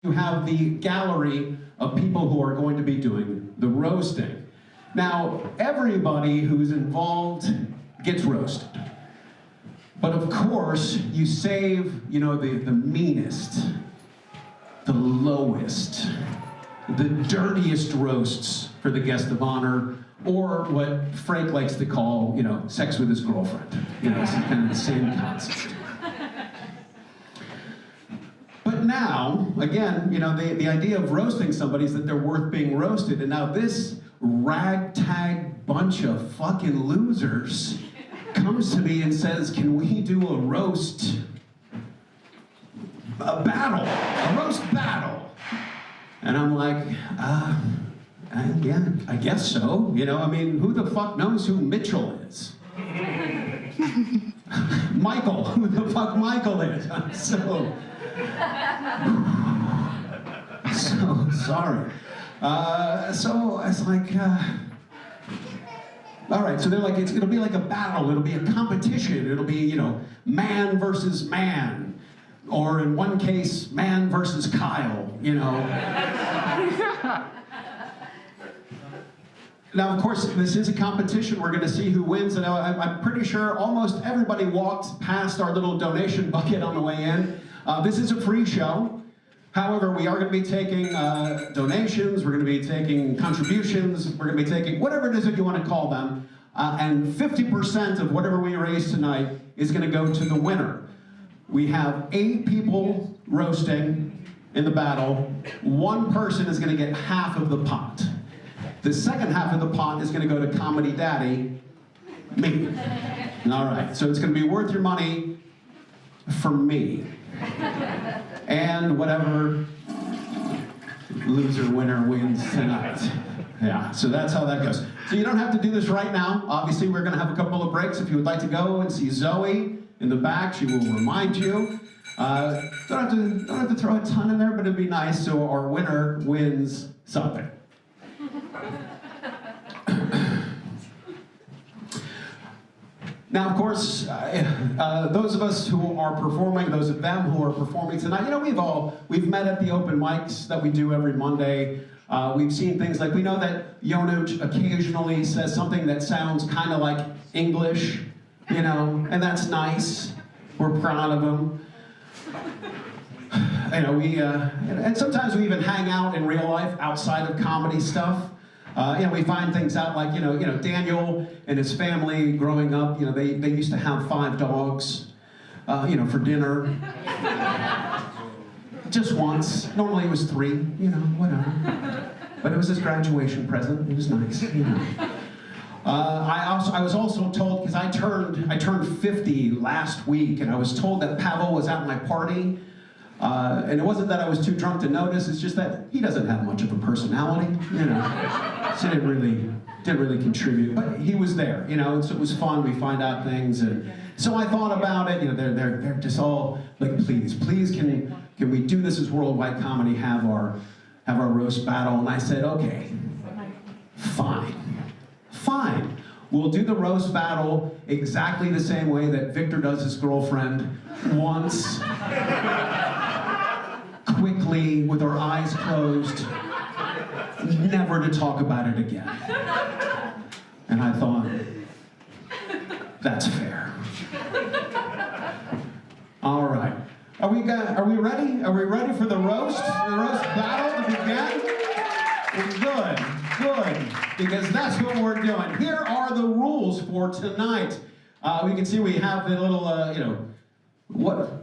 You have the gallery of people who are going to be doing the roasting. Now, everybody who's involved gets roasted. But of course, you save, the meanest, the lowest, the dirtiest roasts for the guest of honor, or what Frank likes to call, sex with his girlfriend. It's kind of the same concept. But now, again, the idea of roasting somebody is that they're worth being roasted. And now this ragtag bunch of fucking losers comes to me and says, can we do a roast, a roast battle? And I'm like, yeah, I guess so. Who the fuck knows who Mitchell is? Michael, who the fuck Michael is? So sorry. So I was like, all right, so they're like, it'll be like a battle, it'll be a competition, it'll be, man versus man, or in one case, man versus Kyle, Now, of course, this is a competition. We're going to see who wins, and I'm pretty sure almost everybody walked past our little donation bucket on the way in. This is a free show. However, we are going to be taking donations, we're going to be taking contributions, we're going to be taking whatever it is that you want to call them, and 50% of whatever we raise tonight is going to go to the winner. We have 8 people roasting in the battle. One person is going to get half of the pot. The second half of the pot is going to go to Comedy Daddy, me. All right, so it's going to be worth your money for me. And whatever loser winner wins tonight. Yeah, so that's how that goes. So you don't have to do this right now. Obviously, we're going to have a couple of breaks. If you would like to go and see Zoe in the back, she will remind you. Don't have to throw a ton in there, but it'd be nice so our winner wins something. Now, of course, those of us who are performing, those of them who are performing tonight, we've met at the open mics that we do every Monday. We've seen things like, we know that Yonuch occasionally says something that sounds kind of like English, and that's nice. We're proud of him. And sometimes we even hang out in real life outside of comedy stuff. We find things out like, Daniel and his family growing up, they used to have 5 dogs, for dinner. Just once. Normally it was 3, whatever. But it was his graduation present. It was nice, I was also told, because I turned 50 last week, and I was told that Pavel was at my party. And it wasn't that I was too drunk to notice, it's just that he doesn't have much of a personality, So it didn't really contribute, but he was there, and so it was fun. We find out things, and so I thought about it, they're just all like, please can we do this as Worldwide Comedy, have our roast battle? And I said, okay, fine. We'll do the roast battle exactly the same way that Victor does his girlfriend, once, quickly, with our eyes closed, never to talk about it again. And I thought, that's fair. All right. Are we ready? Are we ready for the roast battle to begin? Good, because that's what we're doing. Here are the rules for tonight. We can see we have the little,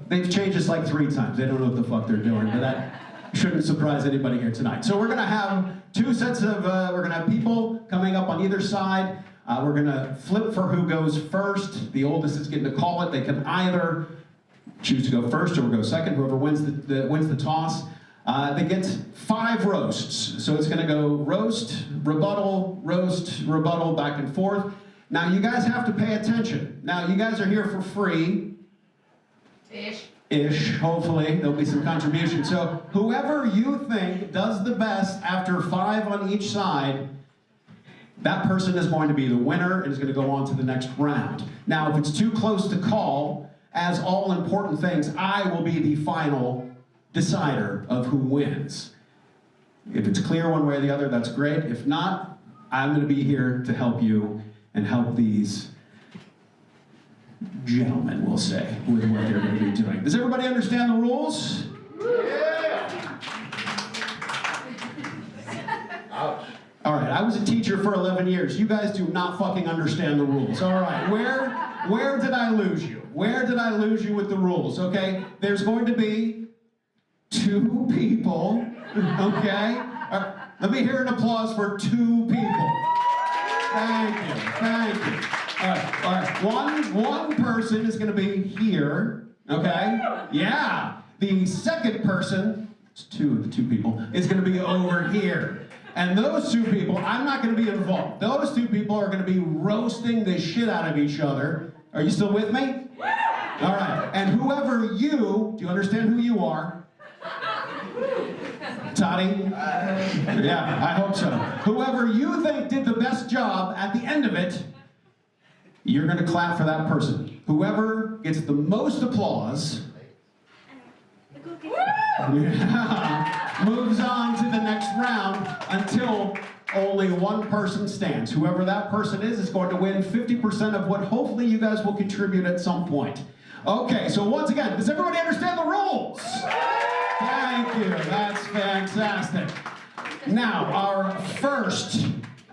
they've changed this like 3 times. They don't know what the fuck they're doing, but that shouldn't surprise anybody here tonight. So we're gonna have 2 sets of, we're gonna have people coming up on either side. We're gonna flip for who goes first. The oldest is getting to call it. They can either choose to go first or go second. Whoever wins the toss. They get 5 roasts. So it's gonna go roast, rebuttal, back and forth. Now you guys have to pay attention. Now you guys are here for free. Ish, hopefully. There'll be some contribution. So whoever you think does the best after 5 on each side, that person is going to be the winner and is going to go on to the next round. Now, if it's too close to call, as all important things, I will be the final decider of who wins. If it's clear one way or the other, that's great. If not, I'm going to be here to help you and help these gentlemen, we'll say, with what they're going to be doing. Does everybody understand the rules? Yeah! Ouch. All right, I was a teacher for 11 years. You guys do not fucking understand the rules. All right, where did I lose you? Where did I lose you with the rules? Okay, there's going to be 2 people, okay? Let me hear an applause for 2 people. Thank you, thank you. All right. One person is going to be here, okay? Yeah. The second person, it's 2 of the 2 people, is going to be over here. And those 2 people, I'm not going to be involved. Those 2 people are going to be roasting the shit out of each other. Are you still with me? All right. And whoever do you understand who you are? Toddy? Yeah, I hope so. Whoever you think did the best job at the end of it, you're going to clap for that person. Whoever gets the most applause moves on to the next round until only one person stands. Whoever that person is going to win 50% of what hopefully you guys will contribute at some point. Okay, so once again, does everybody understand the rules? Thank you, that's fantastic. Now,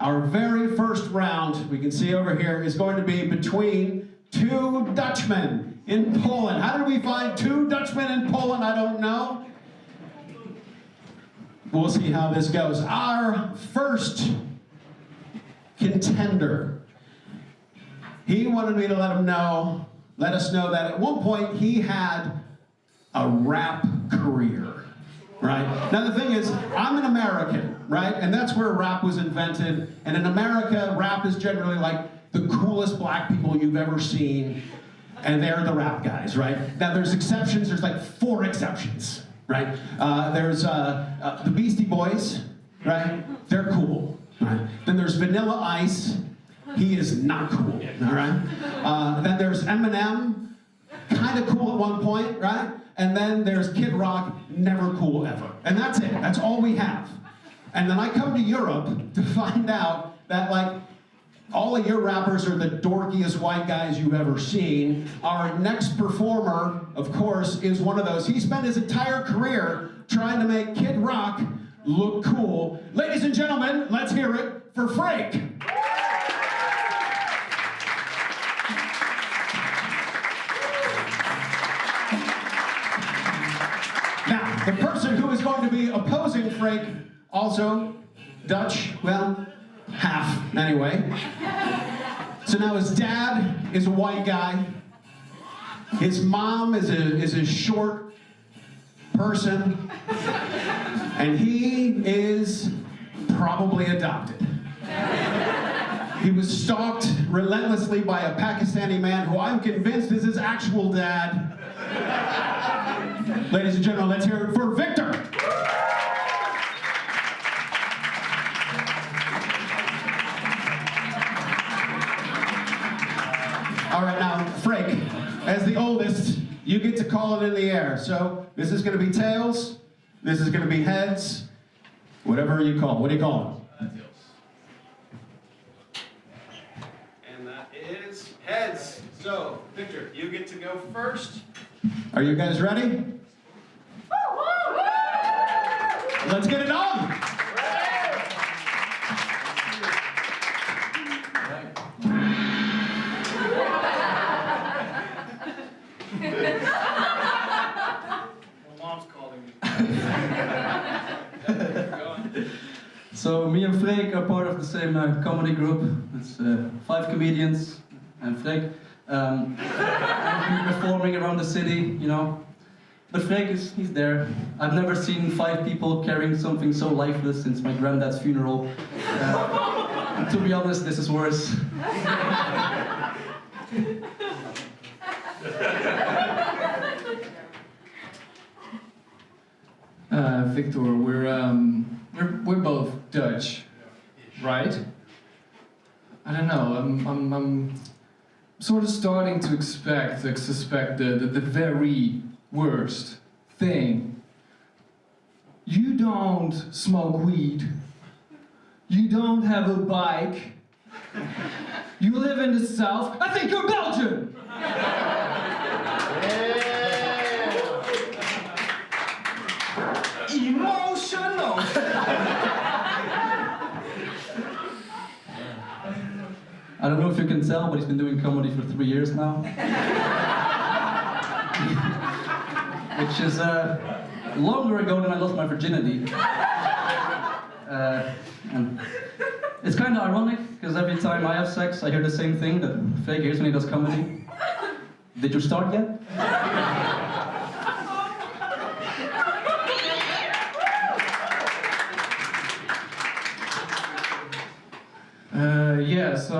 our very first round, we can see over here, is going to be between 2 Dutchmen in Poland. How did we find 2 Dutchmen in Poland? I don't know. We'll see how this goes. Our first contender, he wanted me to let us know that at one point he had a rap career, right? Now the thing is, I'm an American, right? And that's where rap was invented. And in America, rap is generally like the coolest black people you've ever seen. And they're the rap guys, right? Now there's exceptions, there's like 4 exceptions, right? There's the Beastie Boys, right? They're cool, right? Then there's Vanilla Ice, he is not cool, all right? Then there's Eminem, kind of cool at one point, right? And then there's Kid Rock, never cool ever. And that's it, that's all we have. And then I come to Europe to find out that like, all of your rappers are the dorkiest white guys you've ever seen. Our next performer, of course, is one of those. He spent his entire career trying to make Kid Rock look cool. Ladies and gentlemen, let's hear it for Frank. Now, the person who is going to be opposing Frank, also Dutch, well, half, anyway. So now his dad is a white guy. His mom is a short person. And he is probably adopted. He was stalked relentlessly by a Pakistani man who I'm convinced is his actual dad. Ladies and gentlemen, let's hear it for Victor. All right, now, Frank, as the oldest, you get to call it in the air. So this is going to be tails, this is going to be heads, whatever you call it. What do you call it? Tails. And that is heads. So, Victor, you get to go first. Are you guys ready? Let's get it on! My mom's calling me. So me and Freek are part of the same comedy group. It's 5 comedians and Freek. And we're performing around the city, you know. But Freek he's there. I've never seen 5 people carrying something so lifeless since my granddad's funeral. And to be honest, this is worse. Victor, we're both Dutch, right? I don't know. I'm sort of starting to suspect the very worst thing. you don't smoke weed. You don't have a bike. You live in the south. I think you're Belgian. Emotional. I don't know if you can tell, but he's been doing comedy for 3 years now. Which is longer ago than I lost my virginity. And it's kind of ironic, because every time I have sex, I hear the same thing that Freek hears when he does comedy. Did you start yet? Yeah, so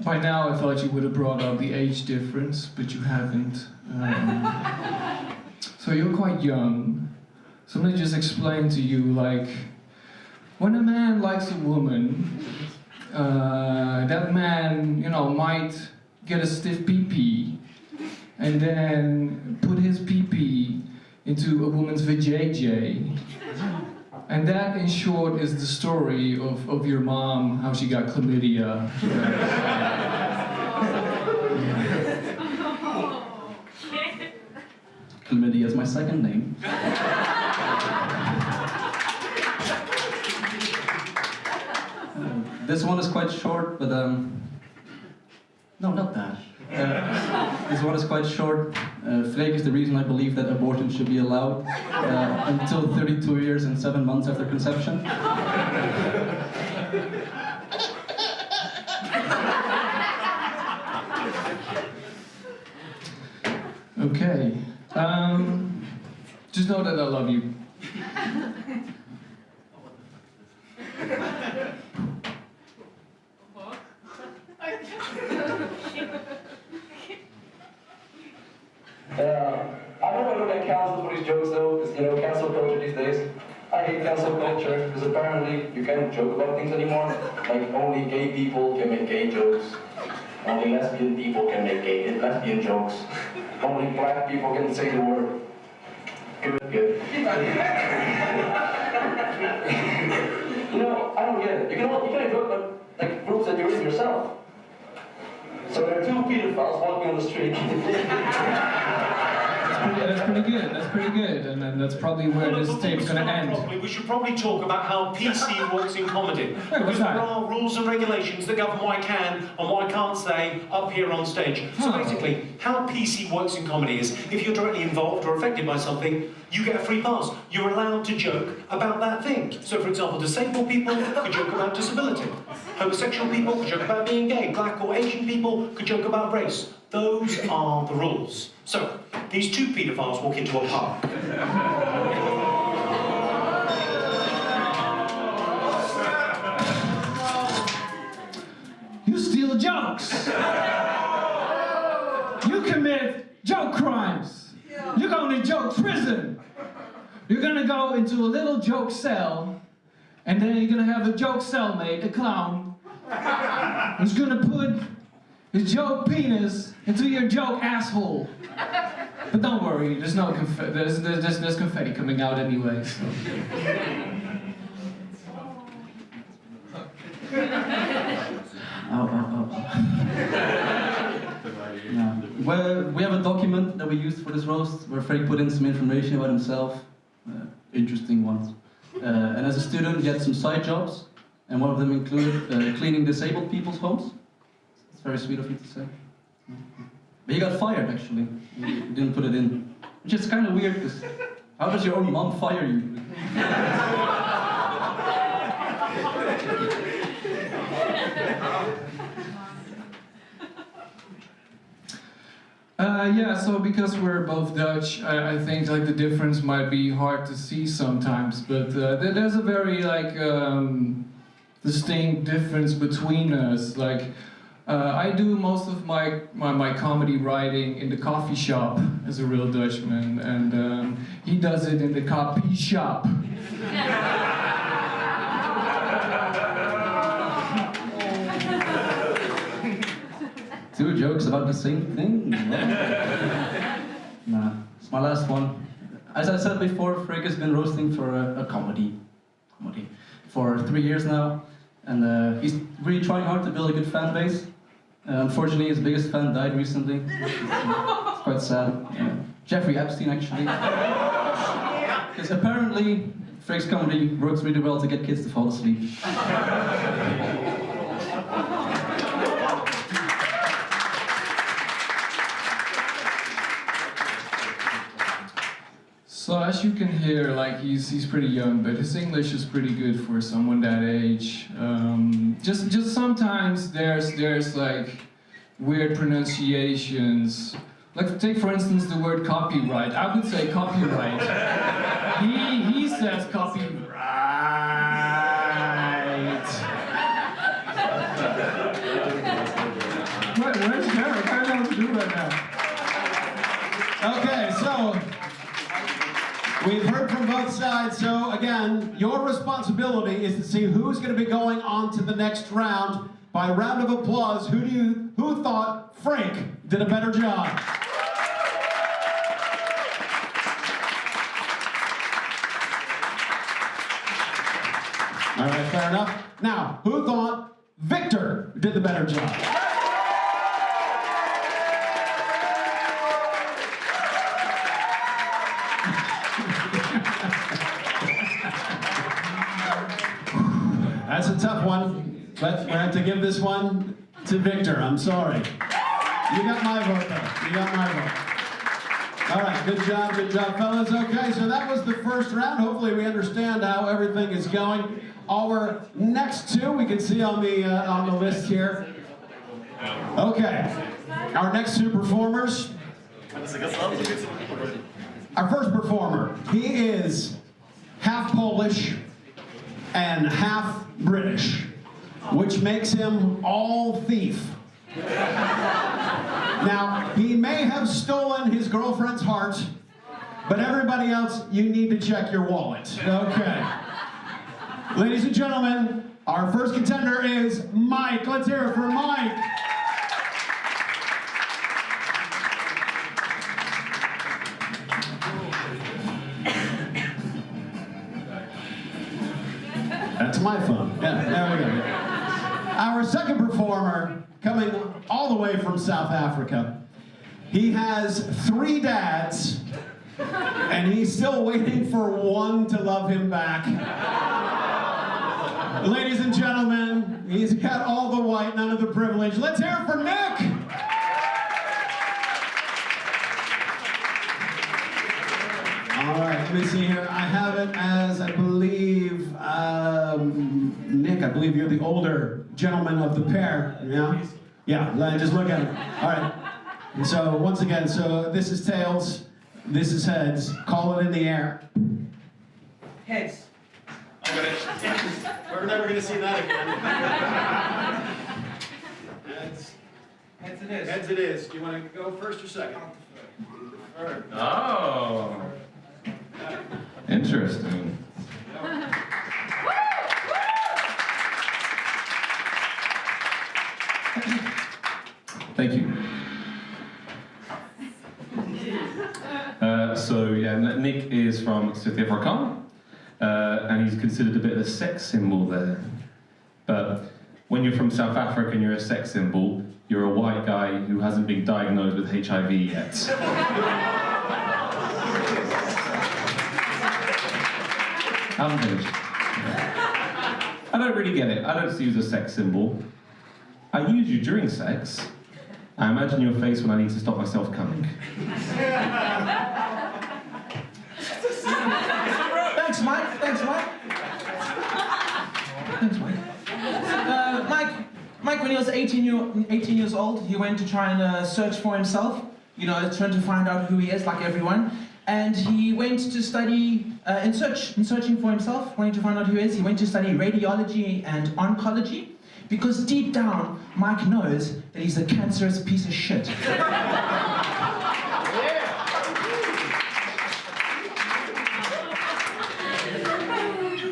by now I thought you would have brought up the age difference, but you haven't. So you're quite young. So let me just explain to you, like, when a man likes a woman, that man, you know, might get a stiff pee-pee and then put his pee-pee into a woman's vajayjay. And that, in short, is the story of your mom, how she got chlamydia. Chlamydia is my second name. This one is quite short, but no, not that. This one is quite short. Freek is the reason I believe that abortion should be allowed until 32 years and 7 months after conception. Okay. Just know that I love you. I don't want to get cancelled for these jokes though, because you know, cancel culture these days. I hate cancel culture, because apparently you can't joke about things anymore. Like, only gay people can make gay jokes. Only lesbian people can make lesbian jokes. Only black people can say the word. Good. You know, I don't get it. You can't joke about like groups that you're in yourself. So there are 2 pedophiles walking on the street. That's pretty good. That's pretty good. And then that's probably where this tape's going to end. We should probably talk about how PC works in comedy. what's Because that? there are rules and regulations that govern what I can and what I can't say up here on stage. So Huh. basically, how PC works in comedy is, if you're directly involved or affected by something, you get a free pass. You're allowed to joke about that thing. So for example, disabled people could joke about disability. Homosexual people could joke about being gay. Black or Asian people could joke about race. Those are the rules. So, these 2 paedophiles walk into a park. You steal jokes. You commit joke crimes. You're going to joke prison. You're going to go into a little joke cell, and then you're going to have a joke cellmate, a clown, who's going to put his joke penis into your joke asshole. But don't worry, there's no there's confetti coming out anyway. So. Yeah. Well, we have a document that we used for this roast where Freek put in some information about himself, interesting ones. And as a student, he had some side jobs, and one of them included cleaning disabled people's homes. It's very sweet of you to say. But he got fired, actually. He didn't put it in. Which is kind of weird, because how does your own mom fire you? Yeah, so because we're both Dutch, I think like the difference might be hard to see sometimes, but there's a very like distinct difference between us. Like I do most of my comedy writing in the coffee shop as a real Dutchman, and he does it in the coffee shop. 2 jokes about the same thing? Nah, it's my last one. as I said before, Freek has been roasting for a comedy for 3 years now, and he's really trying hard to build a good fan base. Unfortunately, his biggest fan died recently. It's quite sad. Jeffrey Epstein, actually. Because apparently, Freek's comedy works really well to get kids to fall asleep. So as you can hear, like he's pretty young, but his English is pretty good for someone that age. Just sometimes there's like weird pronunciations. Like take for instance the word copyright. I would say copyright. He says copyright. Where's Derek? I don't know what to do right now. Okay, so we've heard from both sides. So again, your responsibility is to see who's going to be going on to the next round. By round of applause, who thought Frank did a better job? All right, fair enough. Now, who thought Victor did the better job? That's a tough one, but we have to give this one to Victor. I'm sorry. You got my vote, though. You got my vote. All right, good job, fellas. Okay, so that was the first round. Hopefully we understand how everything is going. Our next two, we can see on the list here. Okay, our next two performers. Our first performer, he is half Polish and half British, which makes him all thief. Now, he may have stolen his girlfriend's heart, but everybody else, you need to check your wallet. Okay. Ladies and gentlemen, our first contender is Mike. Let's hear it for Mike. That's my phone. Yeah, there we go. Our second performer, coming all the way from South Africa. He has 3 dads, and he's still waiting for one to love him back. Ladies and gentlemen, he's got all the white, none of the privilege. Let's hear it for Nick! All right, let me see here. I have it as, I believe, Nick, I believe you're the older gentleman of the pair. Yeah? Yeah, just look at him. All right. And so, once again, so this is tails, this is heads. Call it in the air. Heads. We're never going to see that again. Heads. Heads it is. Heads it is. Do you want to go first or second? Oh. Interesting. Thank you. So yeah, Nick is from South Africa, and he's considered a bit of a sex symbol there. But when you're from South Africa and you're a sex symbol, you're a white guy who hasn't been diagnosed with HIV yet. I'm finished. I don't really get it. I don't see you as a sex symbol. I use you during sex. I imagine your face when I need to stop myself coming. Thanks, Mike. Thanks, Mike. Thanks, Mike. Mike, when he was 18 years old, he went to try and search for himself. You know, trying to find out who he is, like everyone. And he went to study, in searching for himself, wanting to find out who he is, he went to study radiology and oncology. Because deep down, Mike knows that he's a cancerous piece of shit.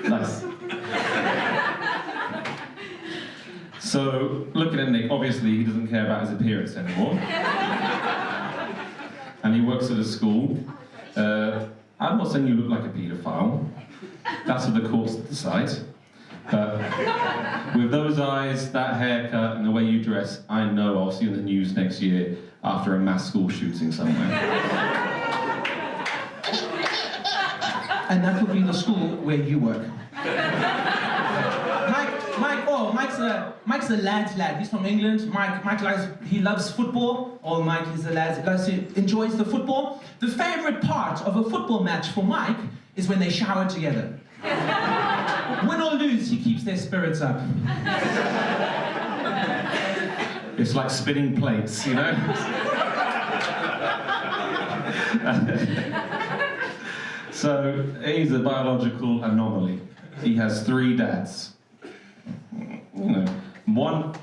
Nice. So, looking at Nick, obviously he doesn't care about his appearance anymore. And he works at a school. I'm not saying you look like a paedophile. That's for the courts to decide. But with those eyes, that haircut, and the way you dress, I know I'll see you in the news next year after a mass school shooting somewhere. And that will be the school where you work. Mike's a lad's lad. He's from England. Mike loves football. Or Mike is a lad, enjoys the football. The favorite part of a football match for Mike is when they shower together. Win or lose, he keeps their spirits up. It's like spinning plates, you know? So, he's a biological anomaly. He has 3 dads. You know, one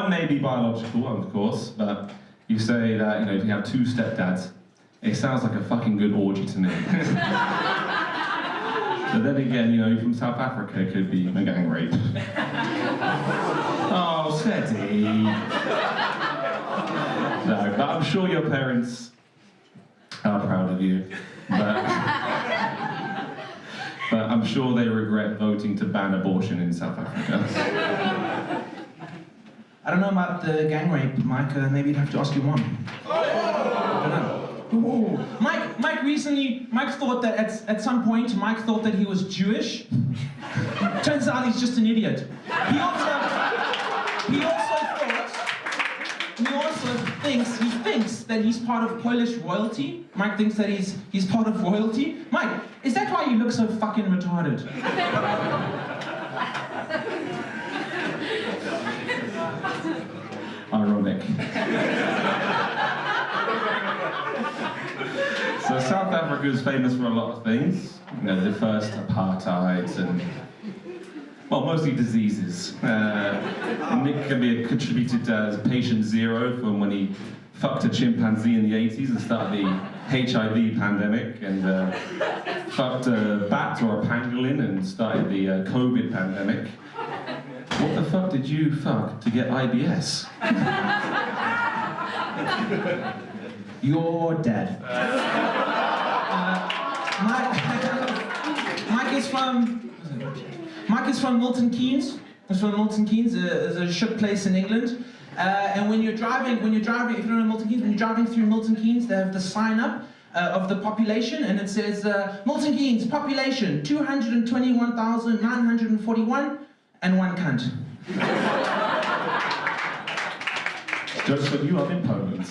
may be biological, of course, but you say that, you know, if you have 2 stepdads, it sounds like a fucking good orgy to me. But then again, you know, you're from South Africa, it could be a gang rape. Oh, steady. No, but I'm sure your parents are proud of you. But I'm sure they regret voting to ban abortion in South Africa. I don't know about the gang rape, Mike. Maybe you'd have to ask your mom. I don't know. Ooh. Mike thought that at some point, Mike thought that he was Jewish. Turns out he's just an idiot. He thinks that he's part of Polish royalty. Mike thinks that he's part of royalty. Mike, is that why you look so fucking retarded? Ironic. So South Africa is famous for a lot of things. You know, the first apartheid and, well, mostly diseases. Nick can be contributed as patient 0 from when he fucked a chimpanzee in the 80s and started the HIV pandemic, and fucked a bat or a pangolin and started the COVID pandemic. What the fuck did you fuck to get IBS? Your dad. Mike is from Milton Keynes. He's from Milton Keynes, a shit place in England. And when you're driving, if you don't know Milton Keynes, when you're driving through Milton Keynes, they have the sign up of the population, and it says Milton Keynes population 221,941 and 1 cunt. Just for you, I'm in Poland.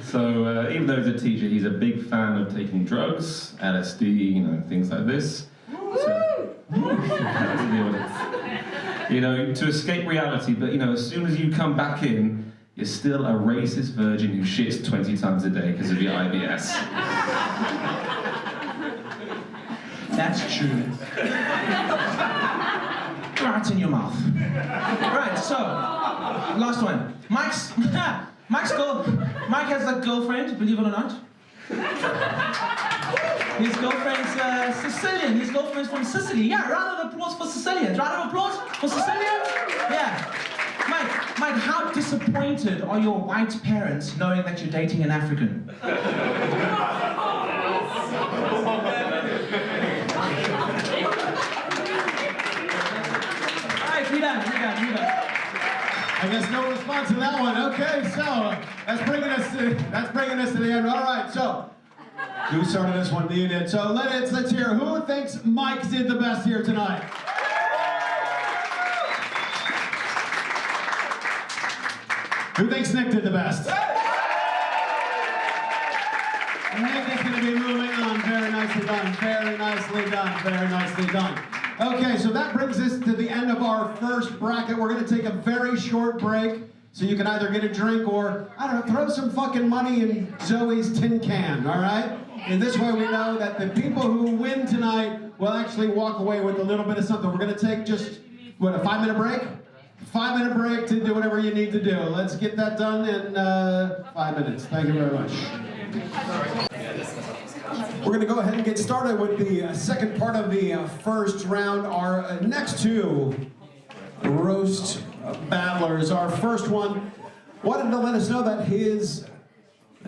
So even though he's a teacher, he's a big fan of taking drugs, LSD, you know, things like this. You know, to escape reality, but you know, as soon as you come back in, you're still a racist virgin who shits 20 times a day because of your IBS. That's true. Right in your mouth. Right, so, last one. Mike has a girlfriend, believe it or not. His girlfriend's Sicilian. His girlfriend's from Sicily. Yeah, round of applause for Sicilians. Round of applause for Sicilians? Yeah. Mike, how disappointed are your white parents knowing that you're dating an African? Alright, we're done. I guess no response to that one. Okay, so that's bringing us to the end. All right, so who started this one? You did. So let's hear who thinks Mike did the best here tonight. Who thinks Nick did the best? Nick is going to be moving on. Very nicely done. Very nicely done. Very nicely done. Okay, so that brings us to the end of our first bracket. We're going to take a very short break, so you can either get a drink or, I don't know, throw some fucking money in Zoe's tin can, all right? And this way we know that the people who win tonight will actually walk away with a little bit of something. We're going to take just, what, a 5-minute break? 5-minute break to do whatever you need to do. Let's get that done in 5 minutes. Thank you very much. We're going to go ahead and get started with the second part of the first round. Our next 2 roast battlers. Our first one wanted to let us know that his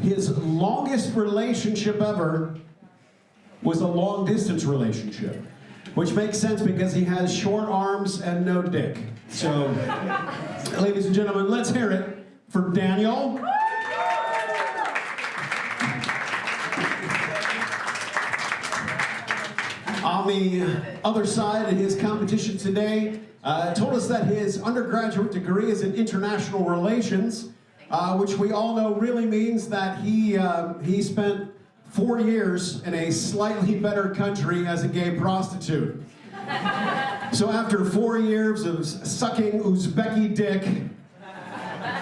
his longest relationship ever was a long-distance relationship, which makes sense because he has short arms and no dick. So, ladies and gentlemen, let's hear it for Daniel. On the other side of his competition today, told us that his undergraduate degree is in international relations, which we all know really means that he spent 4 years in a slightly better country as a gay prostitute. So after 4 years of sucking Uzbeki dick,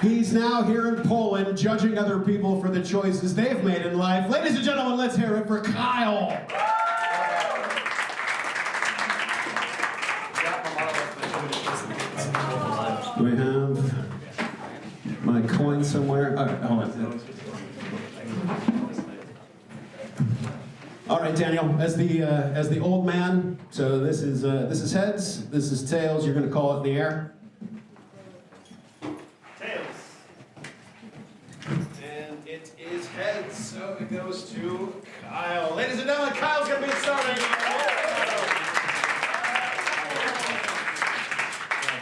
he's now here in Poland judging other people for the choices they've made in life. Ladies and gentlemen, let's hear it for Kyle. Do we have my coin somewhere? Hold on. All right, Daniel. As the old man. So this is heads. This is tails. You're going to call it in the air. Tails. And it is heads. So it goes to Kyle. Ladies and gentlemen, Kyle's going to be starting.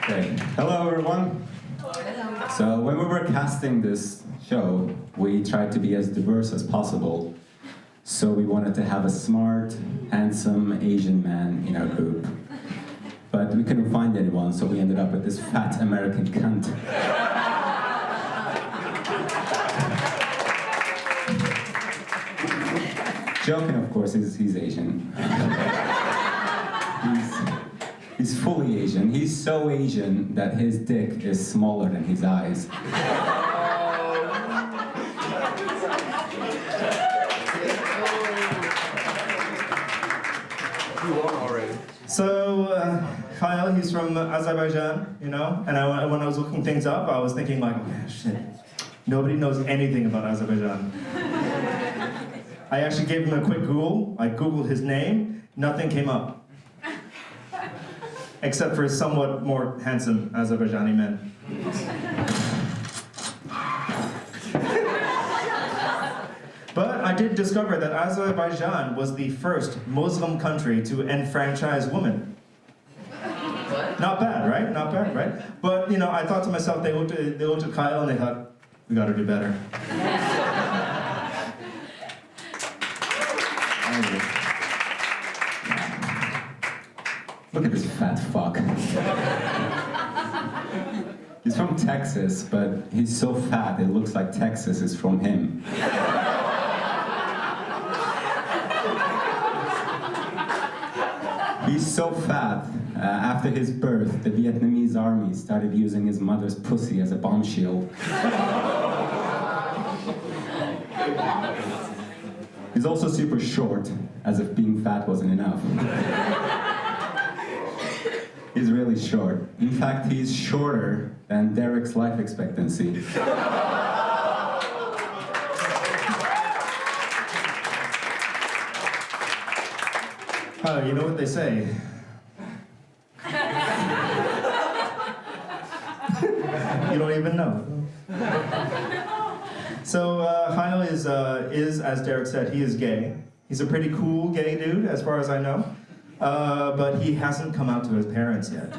Okay. Hello, everyone. So when we were casting this show, we tried to be as diverse as possible. So we wanted to have a smart, handsome Asian man in our group. But we couldn't find anyone, so we ended up with this fat American cunt. Joking, of course, he's Asian. He's fully Asian. He's so Asian that his dick is smaller than his eyes. So, Kyle, he's from Azerbaijan, you know? And when I was looking things up, I was thinking like, oh, shit, nobody knows anything about Azerbaijan. I actually gave him a quick Google. I Googled his name, nothing came up. Except for somewhat more handsome Azerbaijani men. But I did discover that Azerbaijan was the first Muslim country to enfranchise women. Not bad, right? Not bad, right? But, you know, I thought to myself, they looked at Kyle and they thought, we gotta do better. Look at this fat fuck. He's from Texas, but he's so fat it looks like Texas is from him. He's so fat, after his birth, the Vietnamese army started using his mother's pussy as a bomb shield. He's also super short, as if being fat wasn't enough. He's really short. In fact, he's shorter than Derek's life expectancy. You know what they say? You don't even know. So Kyle is, as Derek said, he is gay. He's a pretty cool gay dude, as far as I know. But he hasn't come out to his parents yet.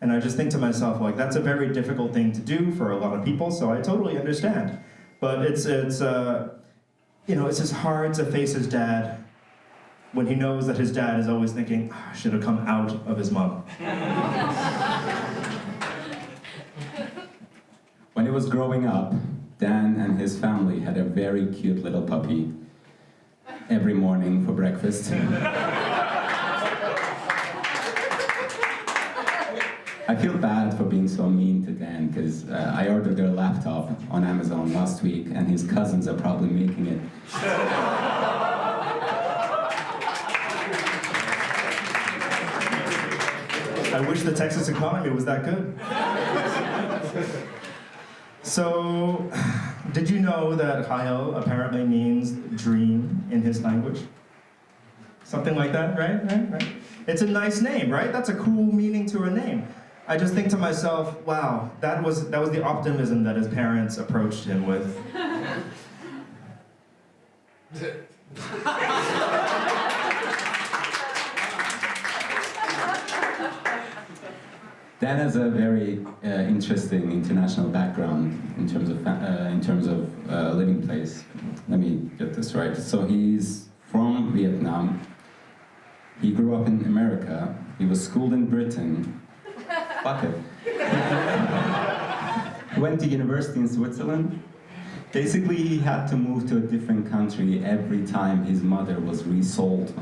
And I just think to myself, like, that's a very difficult thing to do for a lot of people, so I totally understand. But it's you know, it's just hard to face his dad when he knows that his dad is always thinking, oh, I should have come out of his mom. When he was growing up, Dan and his family had a very cute little puppy every morning for breakfast. I feel bad for being so mean to Dan, because I ordered their laptop on Amazon last week, and his cousins are probably making it. I wish the Texas economy was that good. So, did you know that Kyle apparently means dream in his language? Something like that, right? It's a nice name, right? That's a cool meaning to a name. I just think to myself, wow, that was the optimism that his parents approached him with. Dan has a very interesting international background in terms of living place. Let me get this right. So he's from Vietnam. He grew up in America. He was schooled in Britain. Fuck it. He went to university in Switzerland. Basically, he had to move to a different country every time his mother was resold.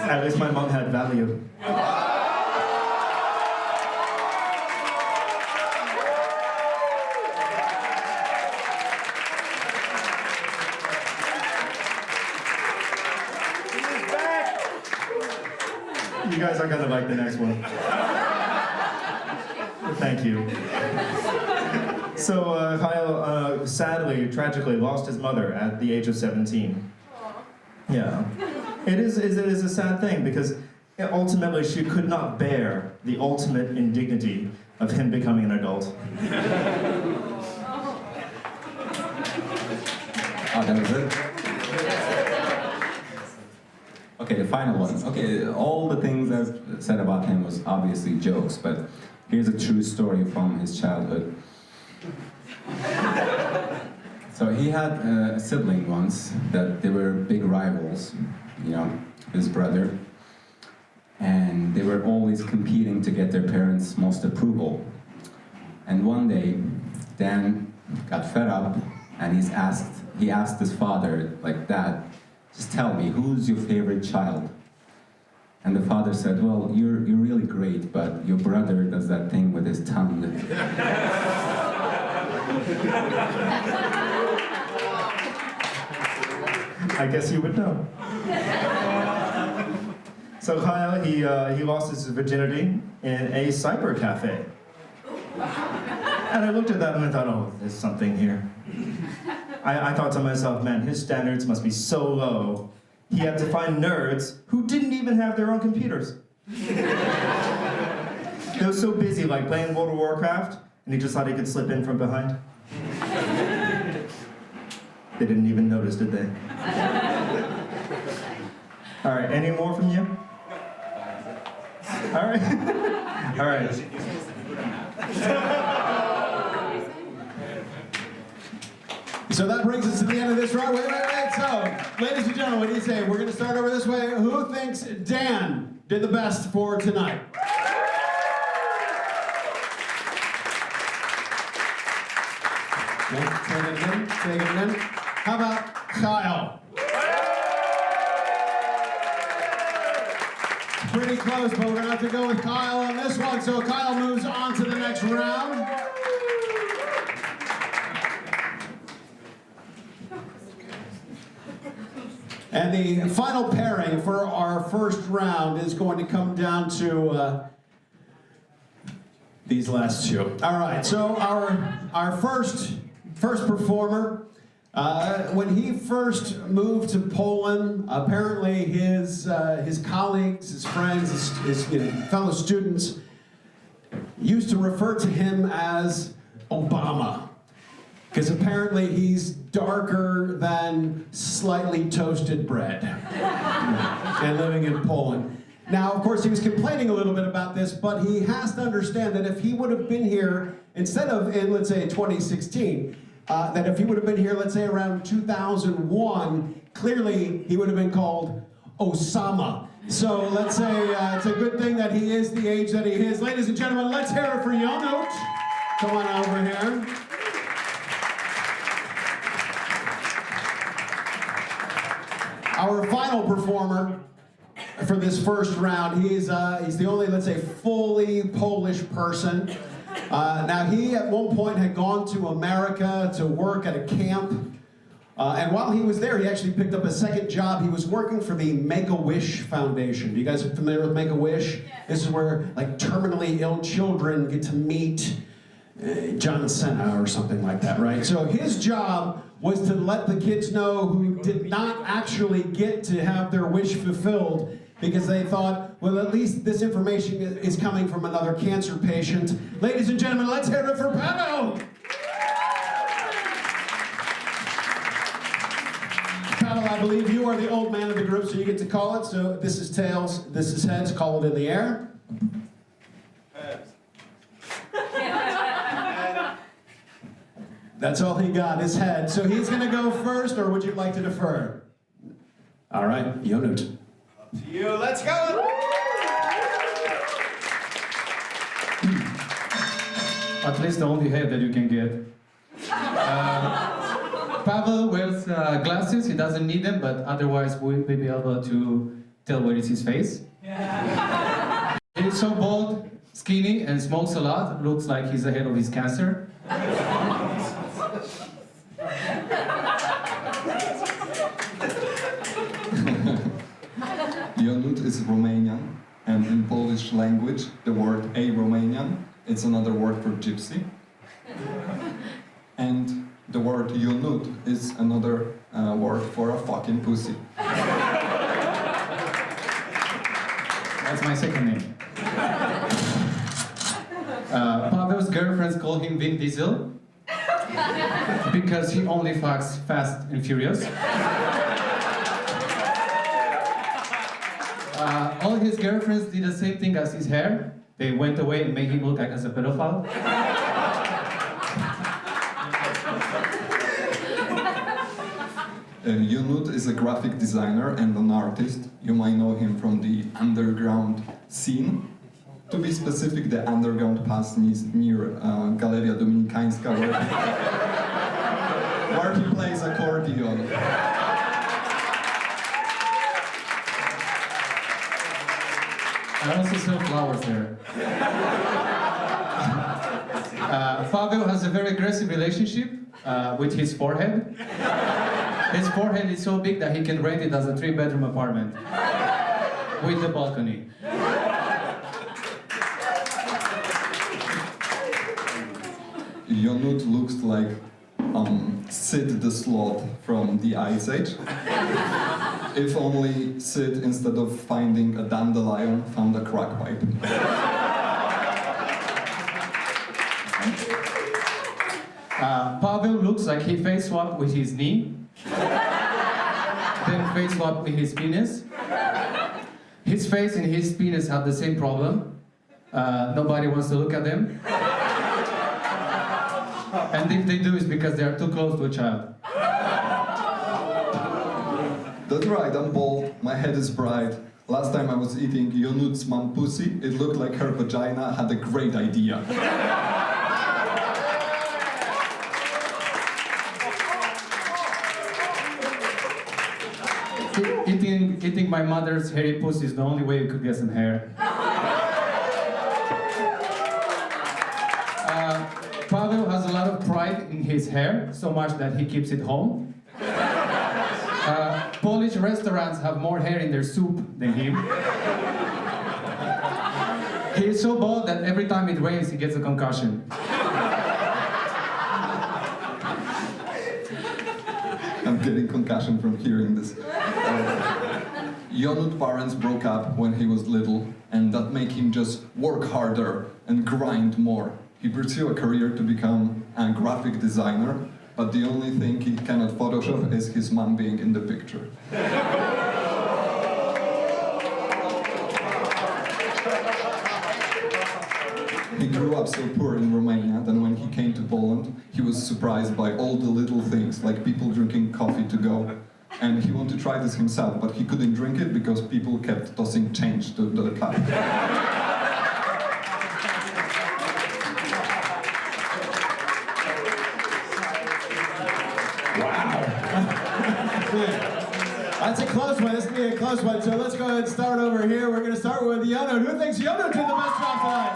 At least my mom had value. You guys are gonna like the next one. Thank you. So Kyle sadly, tragically lost his mother at the age of 17. Yeah. It is a sad thing because ultimately she could not bear the ultimate indignity of him becoming an adult. Oh, that was it? Okay, the final one. Okay, all the things I've said about him was obviously jokes, but here's a true story from his childhood. So he had a sibling once that they were big rivals, you know, his brother, and they were always competing to get their parents' most approval. And one day, Dan got fed up, and he asked his father, like, "Dad, just tell me, who's your favorite child?" And the father said, "Well, you're really great, but your brother does that thing with his tongue." I guess you would know. So Kyle, he lost his virginity in a cyber cafe. And I looked at that and I thought, oh, there's something here. I thought to myself, man, his standards must be so low. He had to find nerds who didn't even have their own computers. They were so busy, like playing World of Warcraft, and he just thought he could slip in from behind. They didn't even notice, did they? All right, any more from you? All right. All right. So that brings us to the end of this round. Wait. So, ladies and gentlemen, what do you say? We're going to start over this way. Who thinks Dan did the best for tonight? Take it in. How about Kyle? Pretty close, but we're going to have to go with Kyle on this one. So Kyle moves on to the next round. And the final pairing for our first round is going to come down to these last two. All right, so our first performer, when he first moved to Poland, apparently his colleagues, his friends, his fellow students used to refer to him as Obama, because apparently he's darker than slightly toasted bread and living in Poland. Now, of course, he was complaining a little bit about this, but he has to understand that if he would have been here, instead of in, let's say, 2016, that if he would have been here, let's say, around 2001, clearly he would have been called Osama. So let's say it's a good thing that he is the age that he is. Ladies and gentlemen, let's hear it for Jonut. Come on over here. Our final performer for this first round, he's the only, let's say, fully Polish person. Now, he at one point had gone to America to work at a camp. And while he was there, he actually picked up a second job. He was working for the Make-A-Wish Foundation. You guys are familiar with Make-A-Wish? Yeah. This is where, like, terminally ill children get to meet John Cena or something like that, right? So his job was to let the kids know who did not actually get to have their wish fulfilled. because they thought, well, at least this information is coming from another cancer patient. Ladies and gentlemen, let's hear it for Pavel! Pavel, I believe you are the old man of the group, so you get to call it. So this is tails, this is heads, call it in the air. That's all he got, his head. So he's going to go first, or would you like to defer? All right, Yonut. Up to you, let's go! At least the only head that you can get. Pavel wears glasses, he doesn't need them, but otherwise we'll be able to tell where is his face. He's so bald, skinny, and smokes a lot, looks like he's ahead of his cancer. Yonut is Romanian, and in Polish language, the word a Romanian, it's another word for gypsy. And the word Yonut is another word for a fucking pussy. That's my second name. Pavel's girlfriends call him Vin Diesel because he only fucks fast and furious. All his girlfriends did the same thing as his hair. They went away and made him look like as a pedophile. Yonut is a graphic designer and an artist. You might know him from the underground scene. To be specific, the underground pass near Galeria Dominikańska, where he plays accordion. I also sell flowers there. Pavel has a very aggressive relationship with his forehead. His forehead is so big that he can rent it as a 3-bedroom apartment with a balcony. Yonut looks like Sid the Sloth from the Ice Age. If only Sid, instead of finding a dandelion, found a crack pipe. Pavel looks like he face swapped with his knee, then face swapped with his penis. His face and his penis have the same problem. Nobody wants to look at them. And if they do, it's because they are too close to a child. That's right, I'm bald, my head is bright. Last time I was eating Yonut's mom pussy, it looked like her vagina had a great idea. Eating my mother's hairy pussy is the only way you could get some hair. Pavel has a lot of pride in his hair, so much that he keeps it home. Polish restaurants have more hair in their soup than him. He is so bald that every time it rains, he gets a concussion. I'm getting concussion from hearing this. Yonut's parents broke up when he was little, and that made him just work harder and grind more. He pursued a career to become a graphic designer, but the only thing he cannot Photoshop is his mom being in the picture. He grew up so poor in Romania that when he came to Poland, he was surprised by all the little things, like people drinking coffee to go. And he wanted to try this himself, but he couldn't drink it because people kept tossing change to the cup. That's a close one. This is going to be a close one. So let's go ahead and start over here. We're going to start with Yonut. Who thinks Yonut did the best job tonight?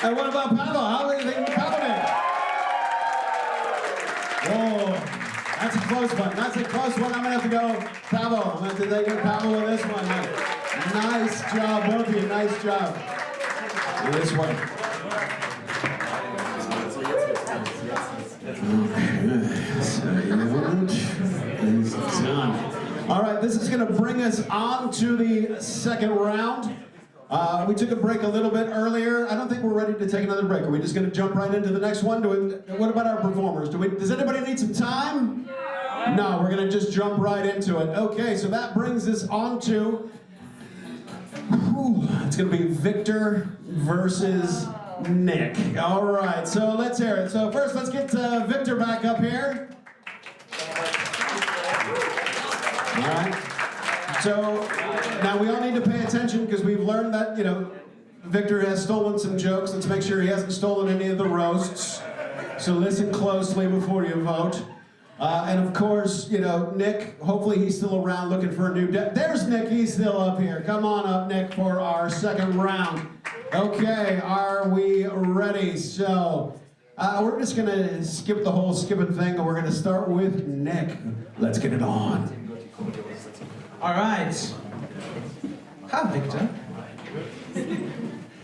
And what about Pavel? How do you think Pavel did? Whoa. That's a close one. That's a close one. I'm going to have to go Pavel. I'm going to have to go Pavel with this one. Nice job, both of you. Nice job. This one. So, All right, this is going to bring us on to the second round. We took a break a little bit earlier. I don't think we're ready to take another break. Are we just going to jump right into the next one? What about our performers? Does anybody need some time? No, we're going to just jump right into it. Okay, so that brings us on to... it's going to be Victor versus Nick. All right, so let's hear it. So first, let's get Victor back up here. All right. So now we all need to pay attention because we've learned that, you know, Victor has stolen some jokes. Let's make sure he hasn't stolen any of the roasts. So listen closely before you vote. And of course, you know, Nick, hopefully he's still around looking for a new there's Nick, he's still up here. Come on up, Nick, for our second round. Okay, are we ready? So, we're just gonna skip the whole skipping thing and we're gonna start with Nick. Let's get it on. All right. Hi, Victor.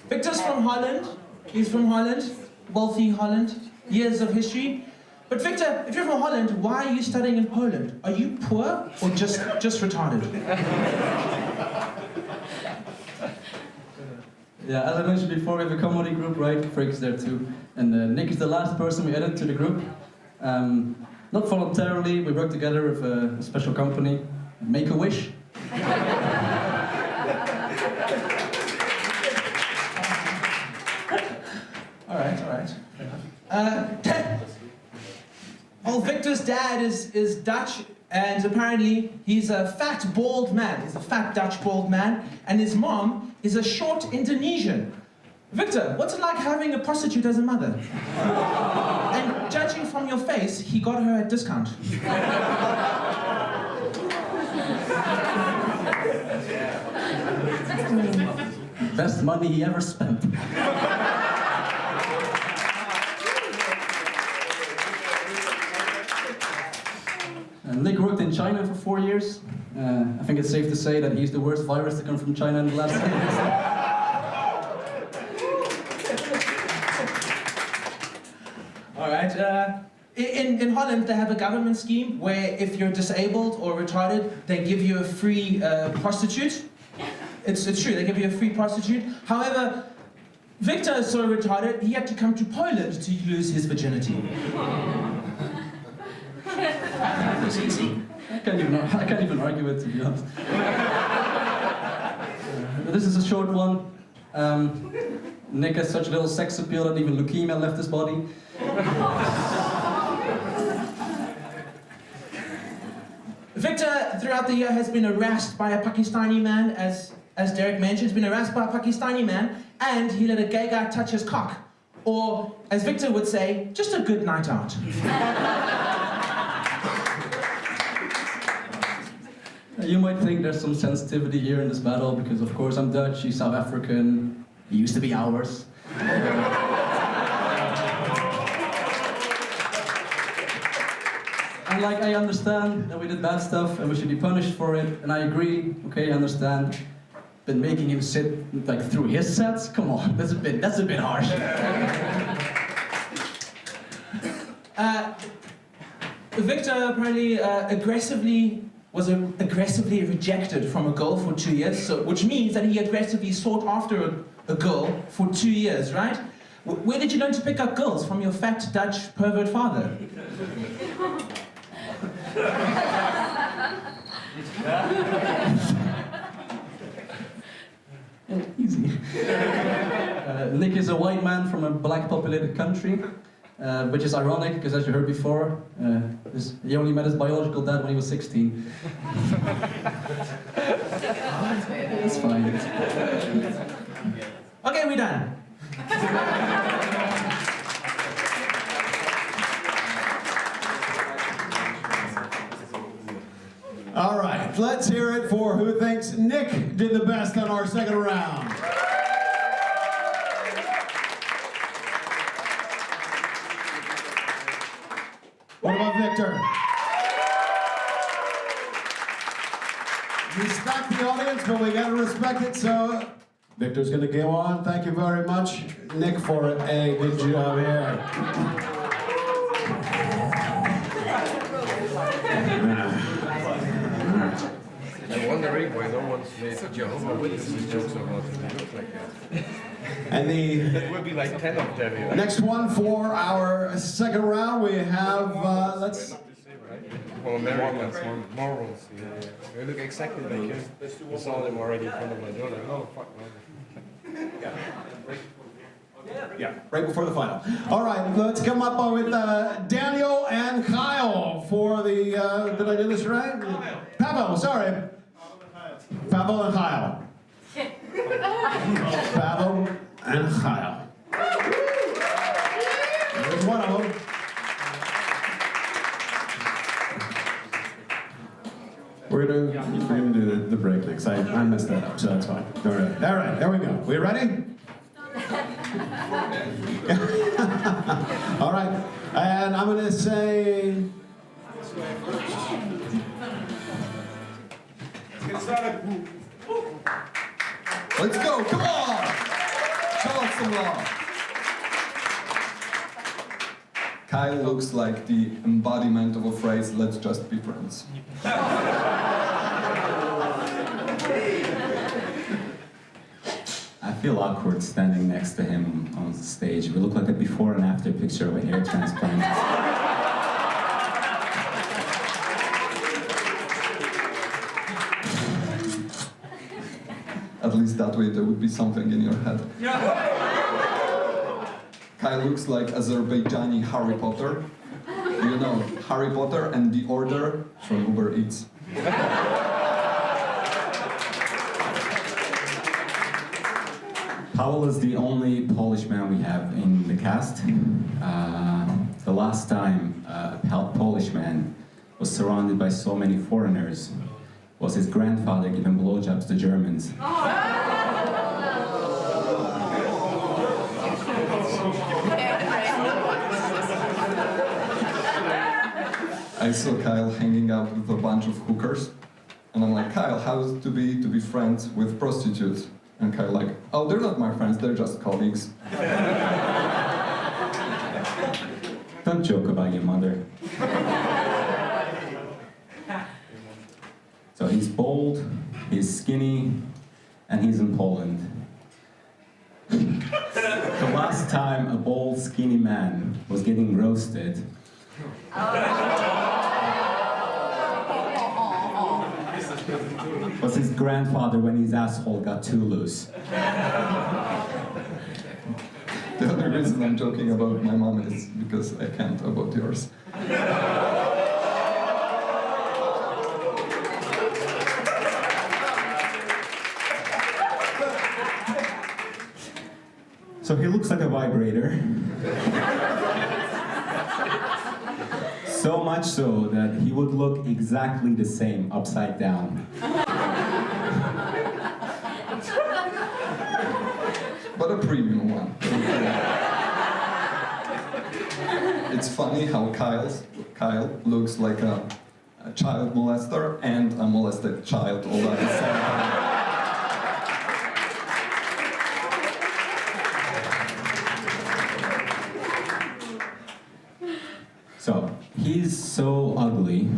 Victor's from Holland. He's from Holland, wealthy Holland, years of history. But Victor, if you're from Holland, why are you studying in Poland? Are you poor or just retarded? Yeah, as I mentioned before, we have a comedy group, right? Frick's there too. And Nick is the last person we added to the group. Not voluntarily, we work together with a special company, Make-A-Wish. All right. Well, Victor's dad is Dutch, and apparently he's a fat, bald man. He's a fat Dutch bald man, and his mom is a short Indonesian. Victor, what's it like having a prostitute as a mother? And judging from your face, he got her at discount. Best money he ever spent. Nick worked in China for 4 years. I think it's safe to say that he's the worst virus to come from China in the last 10 years. All right. In Holland, they have a government scheme where if you're disabled or retarded, they give you a free prostitute. It's true, they give you a free prostitute. However, Victor is so retarded, he had to come to Poland to lose his virginity. That was easy. I can't even argue it, to be honest. This is a short one. Nick has such little sex appeal that even leukemia left his body. Victor, throughout the year, has been harassed by a Pakistani man, as Derek mentioned, he's been harassed by a Pakistani man, and he let a gay guy touch his cock. Or, as Victor would say, just a good night out. You might think there's some sensitivity here in this battle, because of course I'm Dutch, he's South African, he used to be ours. And like, I understand that we did bad stuff and we should be punished for it, and I agree, okay, I understand. But making him sit like through his sets, come on, that's a bit harsh. Victor apparently was aggressively rejected from a girl for 2 years, so, which means that he aggressively sought after a girl for 2 years, right? Where did you learn to pick up girls? From your fat Dutch pervert father? Easy. Nick is a white man from a black populated country, which is ironic because, as you heard before, he only met his biological dad when he was 16. It's fine. Okay, we're done. All right, let's hear it for who thinks Nick did the best on our second round. What about Victor? We stacked the audience, but we gotta respect it, so Victor's gonna go on. Thank you very much, Nick, for a good job here. I'm wondering why no one's made Jehovah's Witnesses jokes about him. He looks like that. And the There will be like 10 of them here. next one for our second round, we have, let's... Well, Americans, morals. Yeah. They look exactly like him. I saw them already in front of my door. Like, oh, fuck, man. Yeah, right before the final. All right, let's come up with Daniel and Kyle for the, did I do this right? Pavel, sorry. Pavel and Kyle. Pavel and Kyle. There's one of them. We're gonna do the break next. I messed that up, so that's fine. All right, there we go. We ready? All right, and I'm gonna say. Let's go, come on! Show us some love. Kyle looks like the embodiment of a phrase, let's just be friends. I feel awkward standing next to him on stage. We look like a before and after picture of a hair transplant. At least that way there would be something in your head. Kyle looks like Azerbaijani Harry Potter. You know, Harry Potter and the Order from Uber Eats. Pavel is the only Polish man we have in the cast. The last time a Polish man was surrounded by so many foreigners was his grandfather giving blowjobs to Germans. I saw Kyle hanging out with a bunch of hookers, and I'm like, Kyle, how's it to be friends with prostitutes? And Kyle like, oh, they're not my friends, they're just colleagues. Don't joke about your mother. So he's bold, he's skinny, and he's in Poland. The last time a bold, skinny man was getting roasted, was his grandfather when his asshole got too loose. The only reason I'm joking about my mom is because I can't about yours. So he looks like a vibrator. So much so that he would look exactly the same upside down. But a premium one. It's funny how Kyle looks like a child molester and a molested child all at the same time. So he's so ugly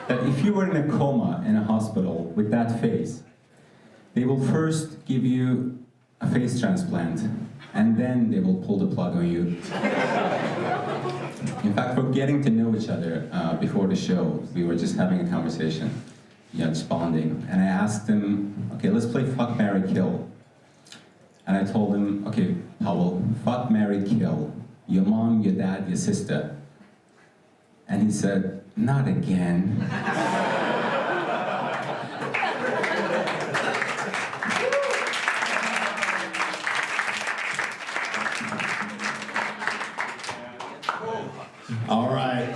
that if you were in a coma in a hospital with that face, they will first give you a face transplant, and then they will pull the plug on you. In fact, we're getting to know each other before the show. We were just having a conversation, just bonding, and I asked him, okay, let's play Fuck, Marry, Kill. And I told him, okay, Pavel, fuck, marry, kill. Your mom, your dad, your sister. And he said, not again. All right.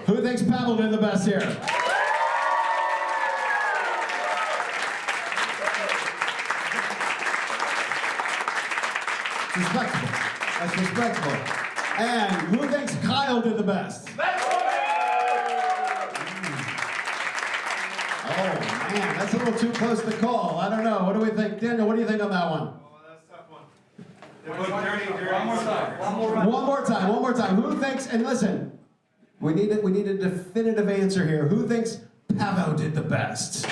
Who thinks Pavel did the best here? Respectable. That's respectable. And who thinks Kyle did the best? Oh man, that's a little too close to call. I don't know. What do we think? Daniel, what do you think on that one? One more time. Who thinks, and listen, We need a definitive answer here. Who thinks Pavel did the best?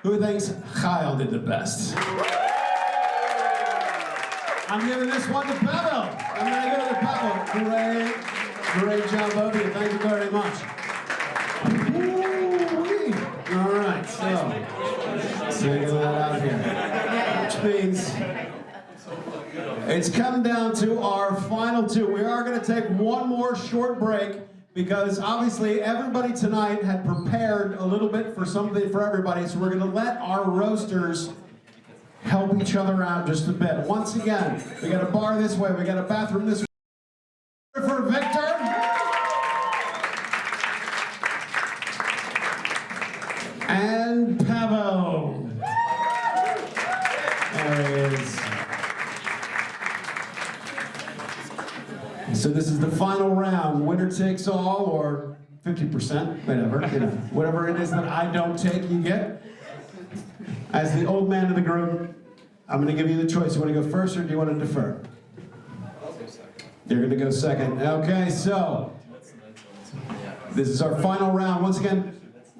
Who thinks Kyle did the best? I'm giving this one to Pavel. I'm going to give it to Pavel. Great job, both of you. Thank you very much. Woo-wee. All right, so take that out here. Which means it's come down to our final two. We are going to take one more short break because obviously everybody tonight had prepared a little bit for something for everybody. So we're going to let our roasters help each other out just a bit. Once again, we got a bar this way, we got a bathroom this way. For Victor. And Pavel. There he is. So this is the final round. Winner takes all, or 50%, whatever, whatever it is that I don't take, you get. As the old man of the group, I'm going to give you the choice. You want to go first or do you want to defer? I'll go second. You're going to go second. Okay, so this is our final round. Once again,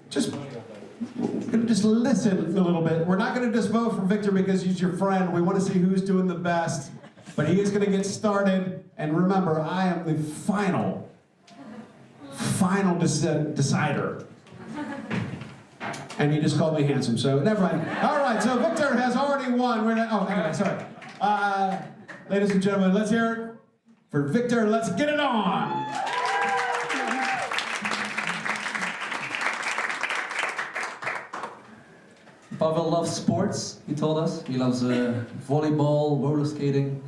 just listen a little bit. We're not going to just vote for Victor because he's your friend. We want to see who's doing the best. But he is going to get started. And remember, I am the final decider. And he just called me handsome, so never mind. All right, so Victor has already won. Anyway, sorry. Ladies and gentlemen, let's hear it for Victor. Let's get it on. Pavel loves sports, he told us. He loves volleyball, roller skating,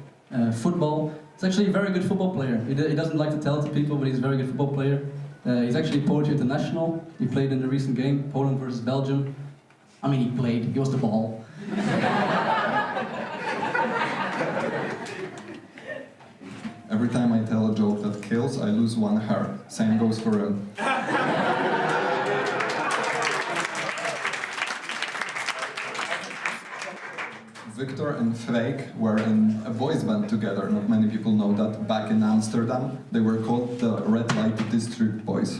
football. He's actually a very good football player. He doesn't like to tell it to people, but he's a very good football player. He's actually Polish international. He played in the recent game, Poland versus Belgium. I mean, he played, he was the ball. Every time I tell a joke that kills, I lose one hair. Same goes for him. Victor and Freek were in a boys band together. Not many people know that. Back in Amsterdam, they were called the Red Light District Boys.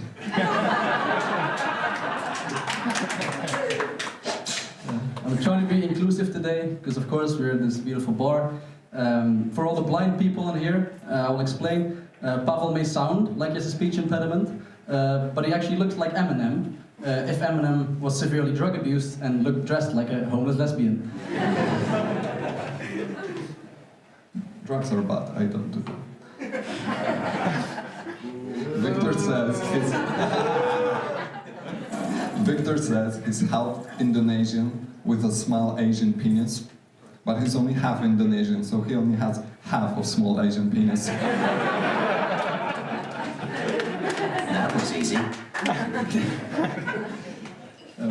I'm trying to be inclusive today, because of course we're in this beautiful bar. For all the blind people in here, I will explain. Pavel may sound like he has a speech impediment, but he actually looks like Eminem, if Eminem was severely drug abused and looked dressed like a homeless lesbian. Drugs are bad, I don't do them. Victor says he's half Indonesian with a small Asian penis, but he's only half Indonesian, so he only has half of small Asian penis. That was easy.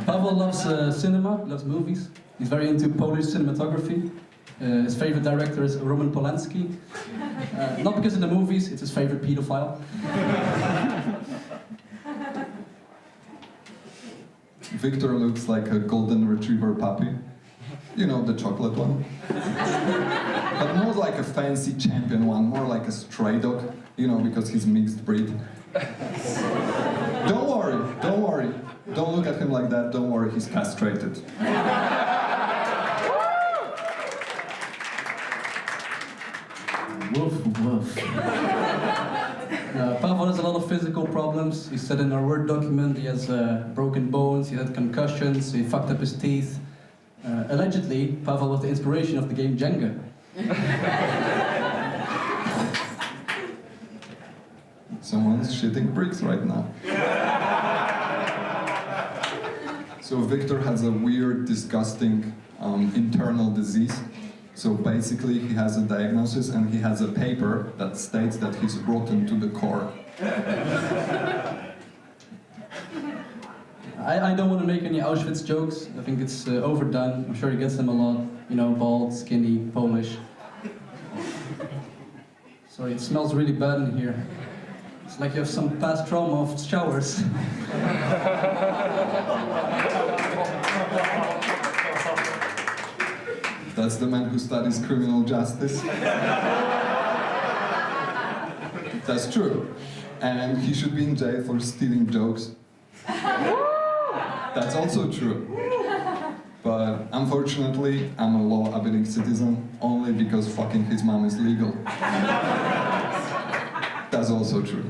Pavel loves cinema, loves movies. He's very into Polish cinematography. His favorite director is Roman Polanski. Not because of the movies, it's his favorite pedophile. Victor looks like a golden retriever puppy. You know, the chocolate one. But more like a fancy champion one, more like a stray dog, you know, because he's mixed breed. Don't worry. Don't look at him like that, don't worry, he's castrated. Woof, woof. Pavel has a lot of physical problems. He said in our Word document he has broken bones, he had concussions, he fucked up his teeth. Allegedly, Pavel was the inspiration of the game Jenga. Someone's shitting bricks right now. So Victor has a weird, disgusting internal disease. So basically he has a diagnosis and he has a paper that states that he's rotten to the core. I don't want to make any Auschwitz jokes. I think it's overdone. I'm sure he gets them a lot. You know, bald, skinny, Polish. Sorry, it smells really bad in here. It's like you have some past trauma of showers. That's the man who studies criminal justice. That's true. And he should be in jail for stealing jokes. That's also true. But unfortunately, I'm a law-abiding citizen only because fucking his mom is legal. That's also true.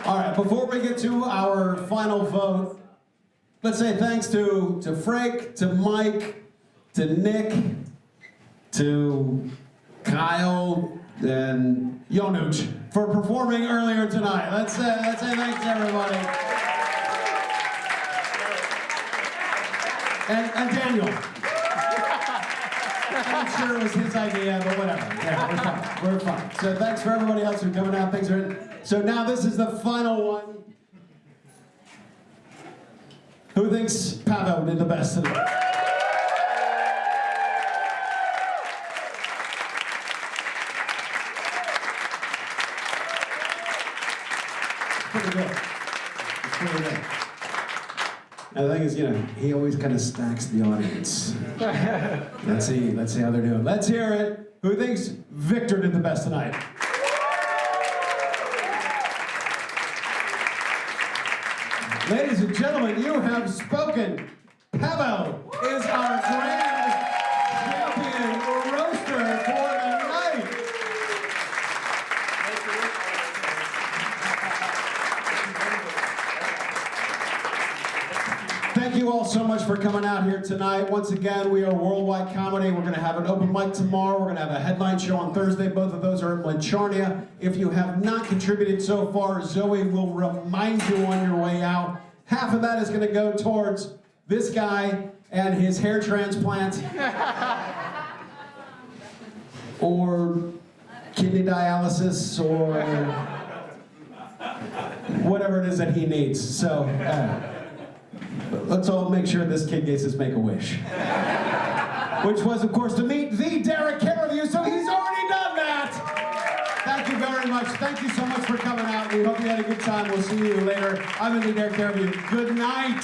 All right, before we get to our final vote, let's say thanks to Frank, to Mike, to Nick, to Kyle, and Jonuch for performing earlier tonight. Let's say thanks to everybody. And Daniel. I'm not sure it was his idea, but whatever. Yeah, we're fine. So thanks for everybody else who's coming out. Thanks for. So now this is the final one. Who thinks Pavel did the best tonight? Pretty good. It's pretty good. And the thing is, he always kind of stacks the audience. Let's see how they're doing. Let's hear it. Who thinks Victor did the best tonight? Ladies and gentlemen, you have spoken. Pavel is our grand champion roaster for the night. Thank you all so much for coming out here tonight. Once again, we are Worldwide Comedy. We're going to have an open mic tomorrow. We're going to have a headline show on Thursday. Both of those are in Lencharnia. If you have not contributed so far, Zoe will remind you on your way out. Half of that is going to go towards this guy and his hair transplant. Or kidney dialysis, or whatever it is that he needs. So, let's all make sure this kid gets his Make-A-Wish. Which was, of course, to meet the Derek Careview, so he's already done that! Thank you very much. Thank you so much for coming out. We hope you had a good time. We'll see you later. I'm the Derek Careview. Good night!